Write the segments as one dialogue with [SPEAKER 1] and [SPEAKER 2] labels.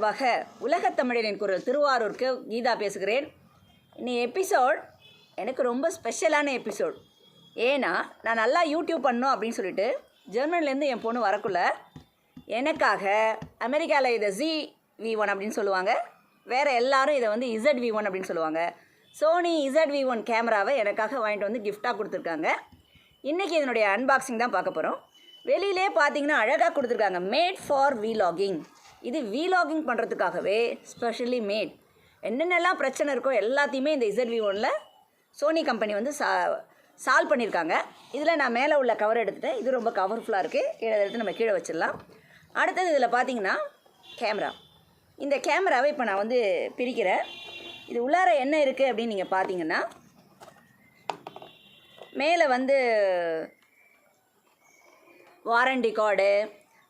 [SPEAKER 1] சார்பாக உலகத் தமிழரின் குரல் திருவாரூருக்கு கீதா பேசுகிறேன். இன்னைக்கு எபிசோட் எனக்கு ரொம்ப ஸ்பெஷலான எபிசோட். ஏன்னா நான் நல்லா யூடியூப் பண்ணணும் அப்படின்னு சொல்லிட்டு ஜெர்மனிலேருந்து என் பொண்ணு வரக்குள்ள எனக்காக அமெரிக்காவில் இதை ZV-1 அப்படின்னு சொல்லுவாங்க, வேறு எல்லாரும் இதை வந்து ZV-1 அப்படின்னு சொல்லுவாங்க. சோனி ZV-1 கேமராவை எனக்காக வாங்கிட்டு வந்து கிஃப்டாக கொடுத்துருக்காங்க. இன்றைக்கி இதனுடைய அன்பாக்சிங் தான் பார்க்க போகிறோம். வெளியிலே பார்த்தீங்கன்னா அழகாக கொடுத்துருக்காங்க, மேட் ஃபார் வீலாகிங். இது வீலாகிங் பண்ணுறதுக்காகவே ஸ்பெஷலி மேட். என்னென்னலாம் பிரச்சனை இருக்கோ எல்லாத்தையுமே இந்த ZV-1ல் சோனி கம்பெனி வந்து சால்வ் பண்ணியிருக்காங்க. இதில் நான் மேலே உள்ள கவர் எடுத்துட்டேன். இது ரொம்ப கவர்ஃபுல்லாக இருக்குது. இதை எடுத்து நம்ம கீழே வச்சிடலாம். அடுத்தது இதில் பார்த்தீங்கன்னா கேமரா. இந்த கேமராவை இப்போ நான் வந்து பிரிக்கிறேன். இது உள்ளார என்ன இருக்குது அப்படின்னு நீங்கள் பார்த்தீங்கன்னா, மேலே வந்து வாரண்டி கார்டு,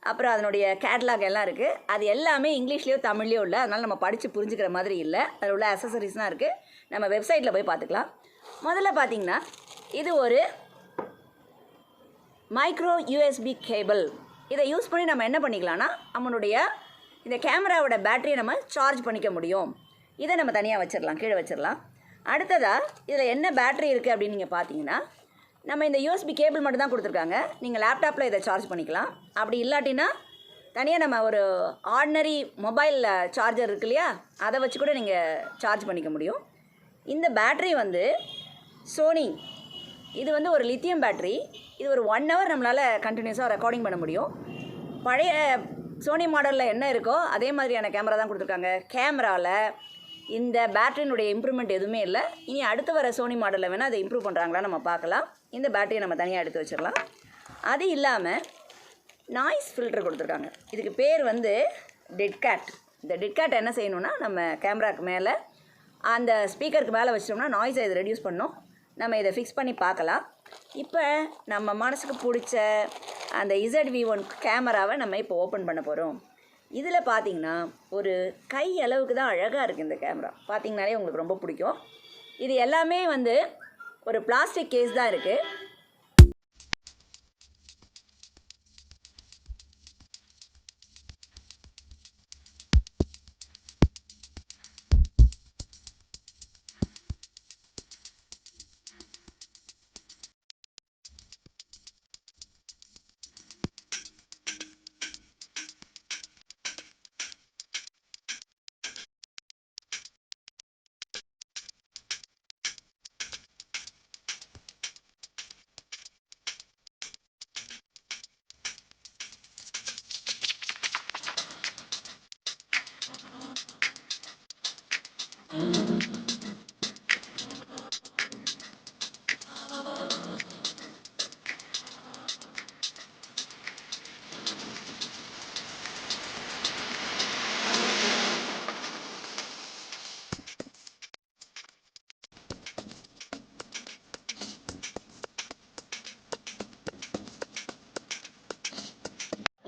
[SPEAKER 1] அப்புறம் அதனுடைய கேட்லாக் எல்லாம் இருக்குது. அது எல்லாமே இங்கிலீஷ்லேயோ தமிழ்லேயோ இல்லை, அதனால் நம்ம படித்து புரிஞ்சுக்கிற மாதிரி இல்லை. அதில் உள்ள அக்சசரிஸ்லாம் இருக்குது. நம்ம வெப்சைட்டில் போய் பார்த்துக்கலாம். முதல்ல பார்த்திங்கன்னா இது ஒரு மைக்ரோ USB கேபிள். இதை யூஸ் பண்ணி நம்ம என்ன பண்ணிக்கலாம்னா, நம்மளுடைய இந்த கேமராவோட பேட்டரியை நம்ம சார்ஜ் பண்ணிக்க முடியும். இதை நம்ம தனியாக வச்சிடலாம், கீழே வச்சிடலாம். அடுத்ததாக இதில் என்ன பேட்டரி இருக்குது அப்படின்னு நீங்கள் பார்த்தீங்கன்னா, நம்ம இந்த USB கேபிள் மட்டும் தான் கொடுத்துருக்காங்க. நீங்கள் லேப்டாப்பில் இதை சார்ஜ் பண்ணிக்கலாம். அப்படி இல்லாட்டினா தனியாக நம்ம ஒரு ஆர்டினரி மொபைல் சார்ஜர் இருக்கு இல்லையா, அதை வச்சு கூட நீங்கள் சார்ஜ் பண்ணிக்க முடியும். இந்த பேட்ரி வந்து சோனி, இது வந்து ஒரு லித்தியம் பேட்ரி. இது ஒரு 1 hour நம்மளால் கண்டினியூஸாக ரெக்கார்டிங் பண்ண முடியும். பழைய சோனி மாடலில் என்ன இருக்கோ அதே மாதிரியான கேமரா தான் கொடுத்துருக்காங்க. கேமராவில் இந்த பேட்டரியினுடைய இம்ப்ரூவ்மெண்ட் எதுவுமே இல்லை. இனி அடுத்து வர சோனி மாடலில் வேணால் அதை இம்ப்ரூவ் பண்ணுறாங்களா நம்ம பார்க்கலாம். இந்த பேட்டரியை நம்ம தனியாக எடுத்து வச்சிடலாம். அது இல்லாமல் நாய்ஸ் ஃபில்டர் கொடுத்துருக்காங்க. இதுக்கு பேர் வந்து டெட்கேட். இந்த டெட்கேட் என்ன செய்யணும்னா, நம்ம கேமராவுக்கு மேலே அந்த ஸ்பீக்கருக்கு மேலே வச்சிட்டோம்னா நாய்ஸை இதை ரெடியூஸ் பண்ணணும். நம்ம இதை ஃபிக்ஸ் பண்ணி பார்க்கலாம். இப்போ நம்ம மனசுக்கு பிடிச்ச அந்த ZV-1 கேமராவை நம்ம இப்போ ஓப்பன் பண்ண போகிறோம். இதில் பார்த்தீங்கன்னா ஒரு கை அளவுக்கு தான் அழகாக இருக்குது இந்த கேமரா. பார்த்தீங்கனாலே உங்களுக்கு ரொம்ப பிடிக்கும். இது எல்லாமே வந்து ஒரு பிளாஸ்டிக் கேஸ் தான் இருக்குது.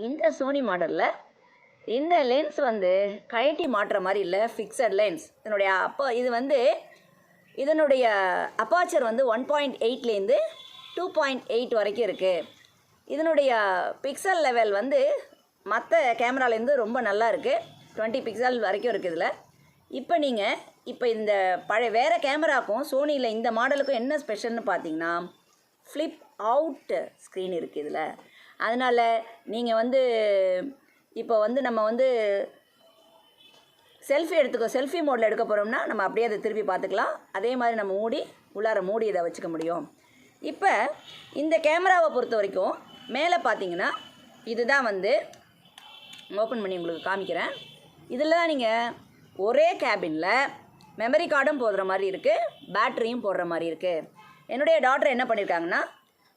[SPEAKER 1] இந்த சோனி மாடலில் இந்த லென்ஸ் வந்து கழட்டி மாட்டுற மாதிரி இல்லை, ஃபிக்ஸட் லென்ஸ். இது வந்து இதனுடைய அப்பாச்சர் வந்து 1.8லேருந்து 2.8 வரைக்கும் இருக்குது. இதனுடைய பிக்சல் லெவல் வந்து மற்ற கேமராலேருந்து ரொம்ப நல்லா இருக்குது. 20 பிக்சல் வரைக்கும் இருக்குது இதில். இப்போ இந்த வேறு கேமராக்கும் சோனியில் இந்த மாடலுக்கும் என்ன ஸ்பெஷல்னு பார்த்தீங்கன்னா, ஃப்ளிப் அவுட் ஸ்க்ரீன் இருக்குது இதில். அதனால் நீங்கள் வந்து இப்போ வந்து நம்ம வந்து செல்ஃபி மோடில் எடுக்க போகிறோம்னா நம்ம அப்படியே அதை திருப்பி பார்த்துக்கலாம். அதே மாதிரி நம்ம உள்ளார மூடி இதை வச்சுக்க முடியும். இப்போ இந்த கேமராவை பொறுத்த வரைக்கும் மேலே பார்த்தீங்கன்னா, இதுதான் வந்து ஓப்பன் பண்ணி உங்களுக்கு காமிக்கிறேன். இதில் தான் நீங்கள் ஒரே கேபினில் மெமரி கார்டும் போடுற மாதிரி இருக்குது, பேட்டரியும் போடுற மாதிரி இருக்குது. என்னுடைய டாட்டர் என்ன பண்ணியிருக்காங்கன்னா,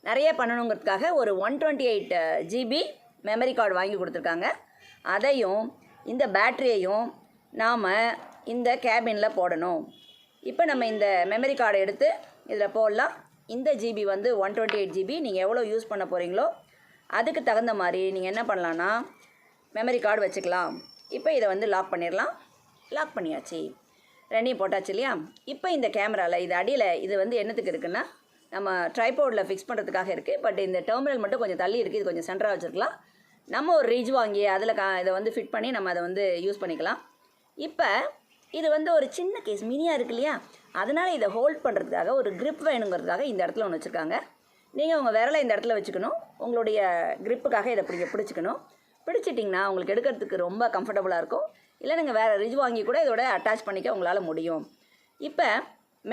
[SPEAKER 1] நிறைய பண்ணணுங்கிறதுக்காக ஒரு 128 GB மெமரி கார்டு வாங்கி கொடுத்துருக்காங்க. அதையும் இந்த பேட்டரியையும் நாம் இந்த கேபினில் போடணும். இப்போ நம்ம இந்த மெமரி கார்டை எடுத்து இதில் போடலாம். இந்த ஜிபி வந்து 128 GB. நீங்கள் எவ்வளோ யூஸ் பண்ண போகிறீங்களோ அதுக்கு தகுந்த மாதிரி நீங்கள் என்ன பண்ணலான்னா மெமரி கார்டு வச்சுக்கலாம். இப்போ இதை வந்து லாக் பண்ணிடலாம். லாக் பண்ணியாச்சு, ரெண்டையும் போட்டாச்சு இல்லையா. இப்போ இந்த கேமராவில் இது அடியில் இது வந்து என்னத்துக்கு இருக்குன்னா, நம்ம ட்ரைபோர்டில் ஃபிக்ஸ் பண்ணுறதுக்காக இருக்குது. பட் இந்த டெர்மினல் மட்டும் கொஞ்சம் தள்ளி இருக்குது. இது கொஞ்சம் சென்டராக வச்சுருக்கலாம். நம்ம ஒரு ரிட்ஜ் வாங்கி அதில் இதை வந்து ஃபிட் பண்ணி நம்ம அதை வந்து யூஸ் பண்ணிக்கலாம். இப்போ இது வந்து ஒரு சின்ன கேஸ் மினியாக இருக்கு இல்லையா, அதனால் இதை ஹோல்ட் பண்ணுறதுக்காக ஒரு grip வேணுங்கிறதுக்காக இந்த இடத்துல ஒன்று வச்சுருக்காங்க. நீங்கள் உங்கள் விரலை இந்த இடத்துல வச்சுக்கணும். உங்களுடைய gripப்புக்காக இதை பிடிச்சிக்கணும். பிடிச்சிட்டிங்கன்னா உங்களுக்கு எடுக்கிறதுக்கு ரொம்ப கம்ஃபர்டபுளாக இருக்கும். இல்லை நீங்கள் வேறு ரிட்ஜ் வாங்கி கூட இதோட அட்டாச் பண்ணிக்க உங்களால் முடியும். இப்போ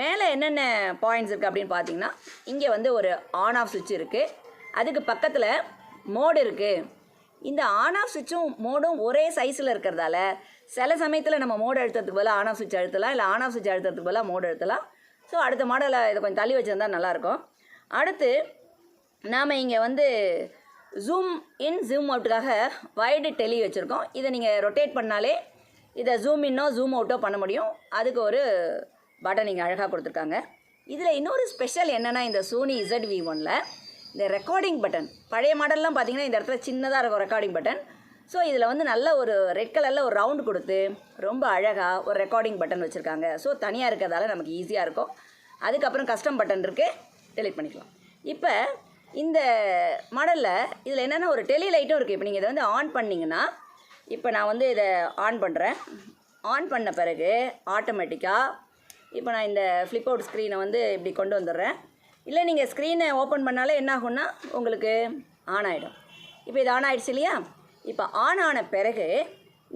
[SPEAKER 1] மேலே என்னென்ன பாயிண்ட்ஸ் இருக்குது அப்படின்னு பார்த்தீங்கன்னா, இங்கே வந்து ஒரு ஆன் ஆஃப் சுவிட்ச் இருக்குது. அதுக்கு பக்கத்தில் மோடு இருக்குது. இந்த ஆன் ஆஃப் சுவிட்சும் மோடும் ஒரே சைஸில் இருக்கிறதால சில சமயத்தில் நம்ம மோடு அழுத்தத்துக்கு பதிலாக ஆன் ஆஃப் சுவிட்ச் அழுத்தலாம், இல்லை ஆன் ஆஃப் சுவிட்ச் அழுத்தத்துக்கு பதிலாக மோடு அழுத்தலாம். ஸோ அடுத்த மாடலை இதை கொஞ்சம் தள்ளி வச்சுருந்தா நல்லாயிருக்கும். அடுத்து நாம் இங்கே வந்து ஜூம் இன் ஜூம் அவுட்டுக்காக வைடு டெலி வச்சுருக்கோம். இதை நீங்கள் ரொட்டேட் பண்ணாலே இதை ஜூம் இன்னோ ஜூம் அவுட்டோ பண்ண முடியும். அதுக்கு ஒரு பட்டன் நீங்கள் அழகாக கொடுத்துருக்காங்க. இதில் இன்னொரு ஸ்பெஷல் என்னென்னா, இந்த சோனி ZV-1ல் இந்த ரெக்கார்டிங் பட்டன் பழைய மாடல்லாம் பார்த்தீங்கன்னா இந்த இடத்துல சின்னதாக இருக்கும் ரெக்கார்டிங் பட்டன். ஸோ இதில் வந்து நல்ல ஒரு ரெட் கலரில் ஒரு ரவுண்டு கொடுத்து ரொம்ப அழகாக ஒரு ரெக்கார்டிங் பட்டன் வச்சுருக்காங்க. ஸோ தனியாக இருக்கிறதால நமக்கு ஈஸியாக இருக்கும். அதுக்கப்புறம் கஸ்டம் பட்டன் இருக்குது, டெலிட் பண்ணிக்கலாம். இப்போ இந்த மாடலில் இதில் என்னென்னா ஒரு டெலி லைட்டும் இருக்குது. இப்போ நீங்கள் இதை வந்து ஆன் பண்ணிங்கன்னா, இப்போ நான் வந்து இதை ஆன் பண்ணுறேன். ஆன் பண்ண பிறகு ஆட்டோமேட்டிக்காக இப்போ நான் இந்த ஃப்ளிப் அவுட் ஸ்க்ரீனை வந்து இப்படி கொண்டு வந்துடுறேன். இல்லை நீங்கள் ஸ்க்ரீனை ஓப்பன் பண்ணாலே என்ன ஆகும்னா உங்களுக்கு ஆன் ஆகிடும். இப்போ இது ஆன் ஆகிடுச்சு இல்லையா. இப்போ ஆன் ஆன பிறகு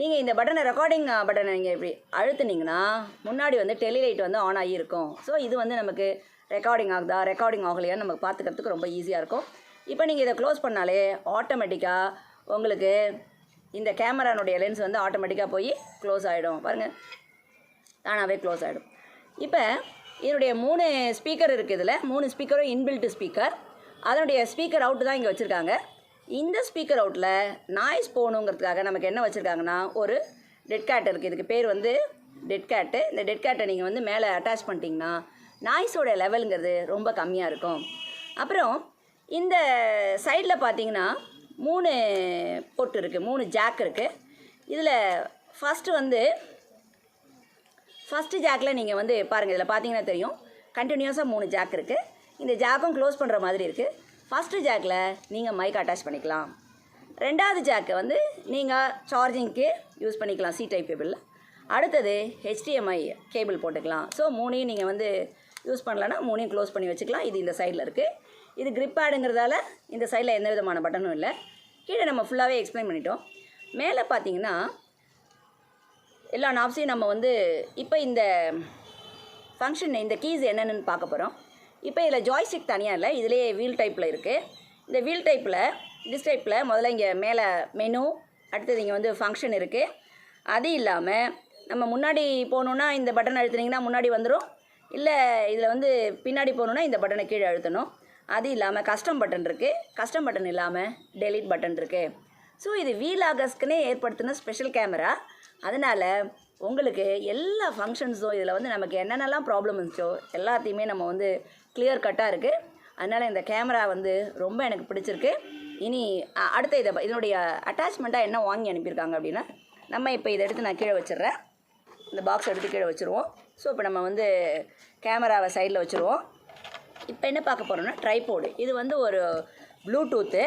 [SPEAKER 1] நீங்கள் இந்த பட்டனை ரெக்கார்டிங் பட்டனை நீங்கள் இப்படி அழுத்துனீங்கன்னா முன்னாடி வந்து டெலிலைட் வந்து ஆன் ஆகியிருக்கும். ஸோ இது வந்து நமக்கு ரெக்கார்டிங் ஆகுதா ரெக்கார்டிங் ஆகலையான்னு நமக்கு பார்த்துக்கிறதுக்கு ரொம்ப ஈஸியாக இருக்கும். இப்போ நீங்கள் இதை க்ளோஸ் பண்ணாலே ஆட்டோமேட்டிக்காக உங்களுக்கு இந்த கேமரானுடைய லென்ஸ் வந்து ஆட்டோமேட்டிக்காக போய் க்ளோஸ் ஆகிடும். பாருங்கள், தானாகவே க்ளோஸ் ஆகிடும். இப்போ இதனுடைய 3 ஸ்பீக்கர் இருக்குது. இதில் 3 ஸ்பீக்கரும் இன்பில்ட் ஸ்பீக்கர். அதனுடைய ஸ்பீக்கர் அவுட்டு தான் இங்கே வச்சுருக்காங்க. இந்த ஸ்பீக்கர் அவுட்டில் நாய்ஸ் போகணுங்கிறதுக்காக நமக்கு என்ன வச்சுருக்காங்கன்னா ஒரு டெட் கேட் இருக்குது. இதுக்கு பேர் வந்து டெட் கேட்டு. இந்த டெட் கேட்டை நீங்கள் வந்து மேலே அட்டாச் பண்ணிட்டீங்கன்னா நாய்ஸோட லெவலுங்கிறது ரொம்ப கம்மியாக இருக்கும். அப்புறம் இந்த சைடில் பார்த்தீங்கன்னா 3 போர்ட் இருக்குது, 3 ஜாக் இருக்குது. இதில் ஃபஸ்ட்டு ஜாக்கில் நீங்கள் வந்து பாருங்கள், இதில் பார்த்தீங்கன்னா தெரியும் கண்டினியூஸாக 3 ஜாக் இருக்குது. இந்த ஜாக்கும் க்ளோஸ் பண்ணுற மாதிரி இருக்குது. ஃபஸ்ட்டு ஜாக்கில் நீங்கள் மைக் அட்டாச் பண்ணிக்கலாம். 2வது ஜாக்கை வந்து நீங்கள் சார்ஜிங்க்கு யூஸ் பண்ணிக்கலாம் C டைப் கேபிளில். அடுத்தது HDMI கேபிள் போட்டுக்கலாம். ஸோ 3ஐயும் நீங்கள் வந்து யூஸ் பண்ணலன்னா 3ஐயும் க்ளோஸ் பண்ணி வச்சுக்கலாம். இது இந்த சைடில் இருக்குது. இது grip பேடுங்கிறதால இந்த சைடில் எந்த விதமான பட்டனும் இல்லை. கீழே நம்ம ஃபுல்லாகவே எக்ஸ்பிளைன் பண்ணிட்டோம். மேலே பார்த்தீங்கன்னா எல்லா நாப்ஸையும் நம்ம வந்து இப்போ இந்த ஃபங்க்ஷன் இந்த கீஸ் என்னென்னு பார்க்க போகிறோம். இப்போ இதில் ஜாய்ஸ்டிக் தனியாக இல்லை, இதிலே வீல் டைப்பில் இருக்குது. இந்த வீல் டைப்பில் டிஸ் டைப்பில் முதல்ல இங்கே மேலே மெனு, அடுத்தது இங்கே வந்து ஃபங்க்ஷன் இருக்குது. அது இல்லாமல் நம்ம முன்னாடி போகணுன்னா இந்த பட்டன் அழுத்துனீங்கன்னா முன்னாடி வந்துடும். இல்லை இதில் வந்து பின்னாடி போகணுன்னா இந்த பட்டனை கீழே அழுத்தணும். அது இல்லாமல் கஸ்டம் பட்டன் இருக்குது. கஸ்டம் பட்டன் இல்லாமல் டெலிட் பட்டன் இருக்குது. ஸோ இது வீலாகஸ்க்குன்னே ஏற்படுத்தின ஸ்பெஷல் கேமரா. அதனால் உங்களுக்கு எல்லா ஃபங்க்ஷன்ஸும் இதில் வந்து நமக்கு என்னென்னலாம் ப்ராப்ளம் இருந்துச்சோ எல்லாத்தையுமே நம்ம வந்து கிளியர் கட்டாக இருக்குது. அதனால் இந்த கேமரா வந்து ரொம்ப எனக்கு பிடிச்சிருக்கு. இனி அடுத்த இதனுடைய அட்டாச்மெண்ட்டாக என்ன வாங்கி அனுப்பியிருக்காங்க அப்படின்னா, நம்ம இப்போ இதை எடுத்து நான் கீழே வச்சிடுறேன். இந்த பாக்ஸ் எடுத்து கீழே வச்சுருவோம். ஸோ இப்போ நம்ம வந்து கேமராவை சைடில் வச்சுருவோம். இப்போ என்ன பார்க்க போகிறோம்னா ட்ரைபோர்டு. இது வந்து ஒரு ப்ளூடூத்து.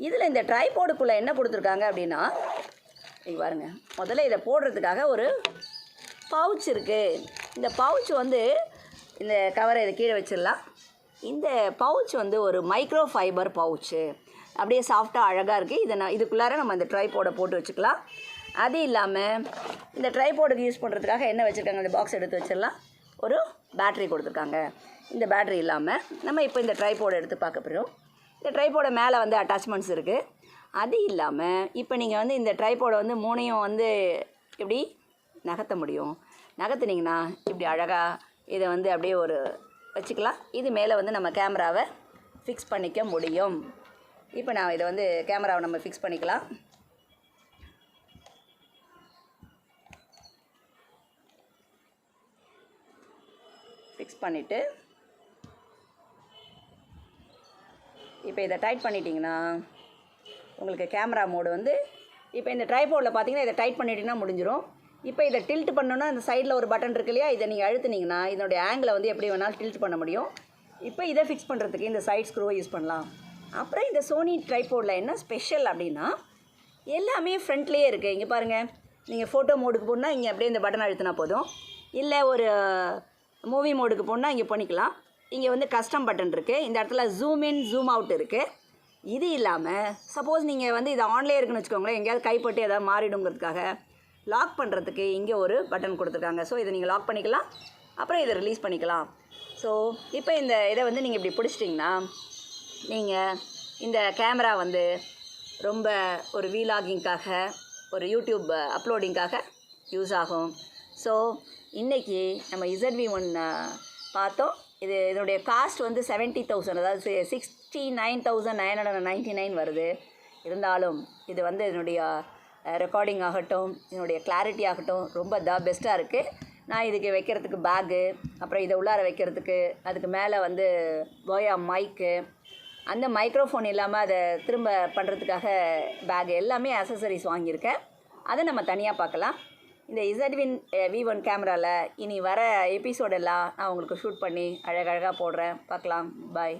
[SPEAKER 1] இதில் இந்த ட்ரைபோர்டுக்குள்ளே என்ன கொடுத்துருக்காங்க அப்படின்னா, இங்கே பாருங்க, முதல்ல இதை போடுறதுக்காக ஒரு பவுச் இருக்குது. இந்த பவுச் வந்து இந்த கவரை இதை கீழே வச்சிடலாம். இந்த பவுச் வந்து ஒரு மைக்ரோ ஃபைபர் பவுச்சு. அப்படியே சாஃப்டாக அழகாக இருக்குது. இதை இதுக்குள்ளார நம்ம இந்த ட்ரைபோர்டை போட்டு வச்சுக்கலாம். அது இல்லாமல் இந்த ட்ரைபோர்டுக்கு யூஸ் பண்ணுறதுக்காக என்ன வச்சுருக்காங்க, இந்த பாக்ஸ் எடுத்து வச்சிடலாம். ஒரு பேட்ரி கொடுத்துருக்காங்க. இந்த பேட்ரி இல்லாமல் நம்ம இப்போ இந்த ட்ரைபோர்டை எடுத்து பார்க்க போகிறோம். இந்த ட்ரைபோர்டை மேலே வந்து அட்டாச்மெண்ட்ஸ் இருக்குது. அது இல்லாமல் இப்போ நீங்கள் வந்து இந்த ட்ரைபோர்டை வந்து 3ஐயும் வந்து இப்படி நகர்த்த முடியும். நகர்த்துனீங்கன்னா இப்படி அழகாக இதை வந்து அப்படியே ஒரு வச்சுக்கலாம். இது மேலே வந்து நம்ம கேமராவை ஃபிக்ஸ் பண்ணிக்க முடியும். இப்போ நான் இதை வந்து கேமராவை நம்ம ஃபிக்ஸ் பண்ணிக்கலாம். ஃபிக்ஸ் பண்ணிவிட்டு இப்போ இதை டைட் பண்ணிட்டீங்கன்னா உங்களுக்கு கேமரா மோடு வந்து இப்போ இந்த ட்ரைபோர்டில் பார்த்தீங்கன்னா இதை டைட் பண்ணிட்டீங்கன்னா முடிஞ்சிடும். இப்போ இதை டில்ட் பண்ணணுன்னா இந்த சைடில் ஒரு பட்டன் இருக்கு இல்லையா, இதை நீங்கள் அழுத்துனீங்கன்னா இதனுடைய ஆங்கிளை வந்து எப்படி வேணாலும் டில்ட் பண்ண முடியும். இப்போ இதை ஃபிக்ஸ் பண்ணுறதுக்கு இந்த சைட் ஸ்க்ரூவை யூஸ் பண்ணலாம். அப்புறம் இந்த சோனி ட்ரைபோர்டில் என்ன ஸ்பெஷல் அப்படின்னா எல்லாமே ஃப்ரண்ட்லேயே இருக்குது. இங்கே பாருங்கள், நீங்கள் ஃபோட்டோ மோடுக்கு போனால் இங்கே அப்படியே இந்த பட்டன் அழுத்தினா போதும், இல்லை ஒரு மூவி மோடுக்கு போனால் இங்கே பண்ணிக்கலாம். இங்கே வந்து கஸ்டம் பட்டன் இருக்குது, இந்த இடத்துல ஜூம் இன் ஜூம் அவுட் இருக்குது. இது இல்லாமல் சப்போஸ் நீங்கள் வந்து இது ஆன்லேயே இருக்குன்னு வச்சுக்கோங்களேன், எங்கேயாவது கைப்பட்டு எதாவது மாறிடுங்கிறதுக்காக லாக் பண்ணுறதுக்கு இங்கே ஒரு பட்டன் கொடுத்துருக்காங்க. ஸோ இதை நீங்கள் லாக் பண்ணிக்கலாம், அப்புறம் இதை ரிலீஸ் பண்ணிக்கலாம். ஸோ இப்போ இந்த இதை வந்து நீங்கள் இப்படி பிடிச்சிட்டிங்கன்னா நீங்கள் இந்த கேமரா வந்து ரொம்ப ஒரு வீலாகிங்காக, ஒரு யூடியூப் அப்லோடிங்காக யூஸ் ஆகும். ஸோ இன்றைக்கி நம்ம ZV-1 பார்த்தோம். இதனுடைய காஸ்ட் வந்து 70,000, அதாவது 69,999 வருது. இருந்தாலும் இது வந்து இதனுடைய ரெக்கார்டிங் ஆகட்டும், இதனுடைய கிளாரிட்டி ஆகட்டும் ரொம்ப பெஸ்ட்டாக இருக்குது. நான் இதுக்கு வைக்கிறதுக்கு பேகு, அப்புறம் இதை உள்ளார வைக்கிறதுக்கு, அதுக்கு மேலே வந்து போயா மைக்கு, அந்த மைக்ரோஃபோன் இல்லாமல் அதை திரும்ப பண்ணுறதுக்காக பேக், எல்லாமே அக்சசரிஸ் வாங்கியிருக்கேன். அதை நம்ம தனியாக பார்க்கலாம். இந்த ZV-1 கேமராவில் இனி வர எபிசோடெல்லாம் நான் உங்களுக்கு ஷூட் பண்ணி அழகழகாக போடுறேன். பார்க்கலாம். பாய்.